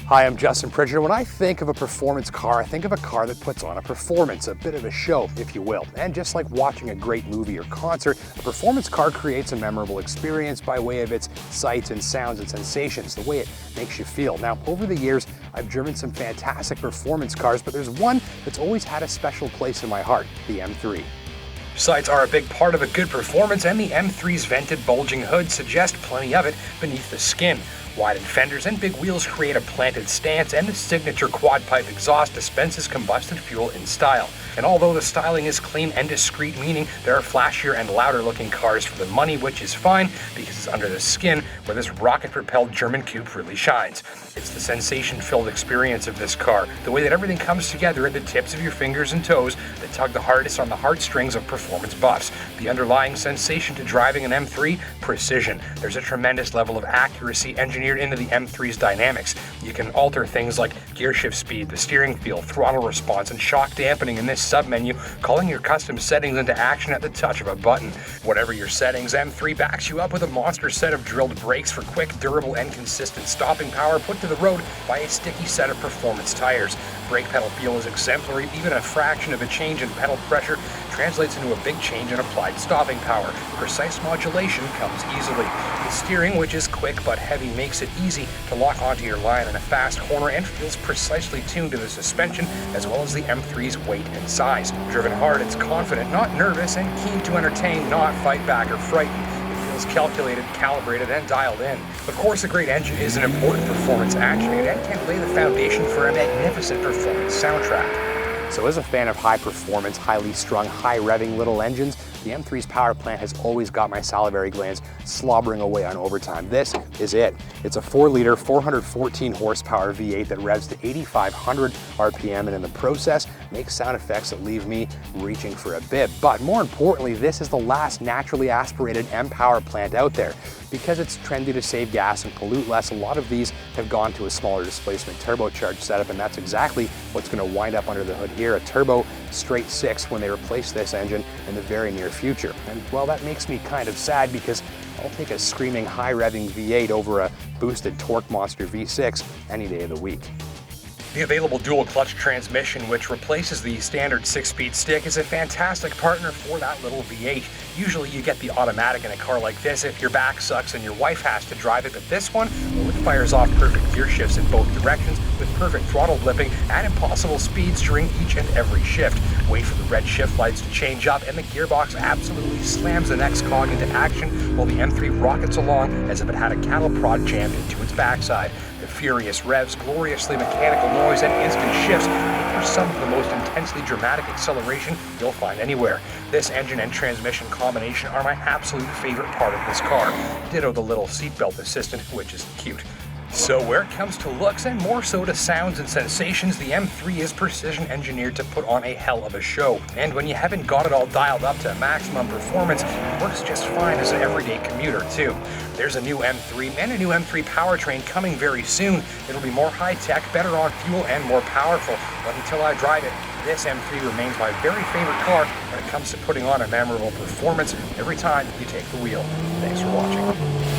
Hi, I'm Justin Pritchard. When I think of a performance car, I think of a car that puts on a performance, a bit of a show, if you will. And just like watching a great movie or concert, a performance car creates a memorable experience by way of its sights and sounds and sensations, the way it makes you feel. Now, over the years, I've driven some fantastic performance cars, but there's one that's always had a special place in my heart, the M3. Sights are a big part of a good performance, and the M3's vented, bulging hood suggest plenty of it beneath the skin. Widened fenders and big wheels create a planted stance, and the signature quad-pipe exhaust dispenses combusted fuel in style. And although the styling is clean and discreet, meaning there are flashier and louder looking cars for the money, which is fine because it's under the skin where this rocket-propelled German coupe really shines. It's the sensation-filled experience of this car, the way that everything comes together at the tips of your fingers and toes that tug the hardest on the heartstrings of performance buffs. The underlying sensation to driving an M3? Precision. There's a tremendous level of accuracy engineered into the M3's dynamics. You can alter things like gear shift speed, the steering feel, throttle response, and shock dampening in this submenu, calling your custom settings into action at the touch of a button. Whatever your settings, M3 backs you up with a monster set of drilled brakes for quick, durable, and consistent stopping power put to the road by a sticky set of performance tires. Brake pedal feel is exemplary. Even a fraction of a change in pedal pressure translates into a big change in applied stopping power. Precise modulation comes easily. The steering, which is quick but heavy, makes it easy to lock onto your line in a fast corner and feels precisely tuned to the suspension as well as the M3's weight and size. Driven hard, it's confident, not nervous, and keen to entertain, not fight back or frighten. It feels calculated, calibrated, and dialed in. Of course, a great engine is an important performance attribute and can lay the foundation for a magnificent performance soundtrack. So as a fan of high performance, highly strung, high revving little engines, the M3's power plant has always got my salivary glands slobbering away on overtime. This is it. It's a 4-liter, 414 horsepower V8 that revs to 8,500 RPM and in the process makes sound effects that leave me reaching for a bib. But more importantly, this is the last naturally aspirated M power plant out there. Because it's trendy to save gas and pollute less, a lot of these have gone to a smaller displacement turbocharged setup, and that's exactly what's going to wind up under the hood here, a turbo straight 6 when they replace this engine in the very near future. And well, that makes me kind of sad because I'll take a screaming high revving V8 over a boosted torque monster V6 any day of the week. The available dual clutch transmission, which replaces the standard 6-speed stick, is a fantastic partner for that little V8. Usually you get the automatic in a car like this if your back sucks and your wife has to drive it, but this one, well, it fires off perfect gear shifts in both directions with perfect throttle blipping and impossible speeds during each and every shift. Wait for the red shift lights to change up and the gearbox absolutely slams the next cog into action while the M3 rockets along as if it had a cattle prod jammed into its backside. The furious revs, gloriously mechanical noise, and instant shifts make for some of the most intensely dramatic acceleration you'll find anywhere. This engine and transmission combination are my absolute favorite part of this car. Ditto the little seatbelt assistant, which is cute. So where it comes to looks and more so to sounds and sensations, the M3 is precision engineered to put on a hell of a show. And when you haven't got it all dialed up to maximum performance, it works just fine as an everyday commuter too. There's a new M3 and a new M3 powertrain coming very soon. It'll be more high-tech, better on fuel, and more powerful. But until I drive it, this M3 remains my very favorite car when it comes to putting on a memorable performance every time you take the wheel. Thanks for watching.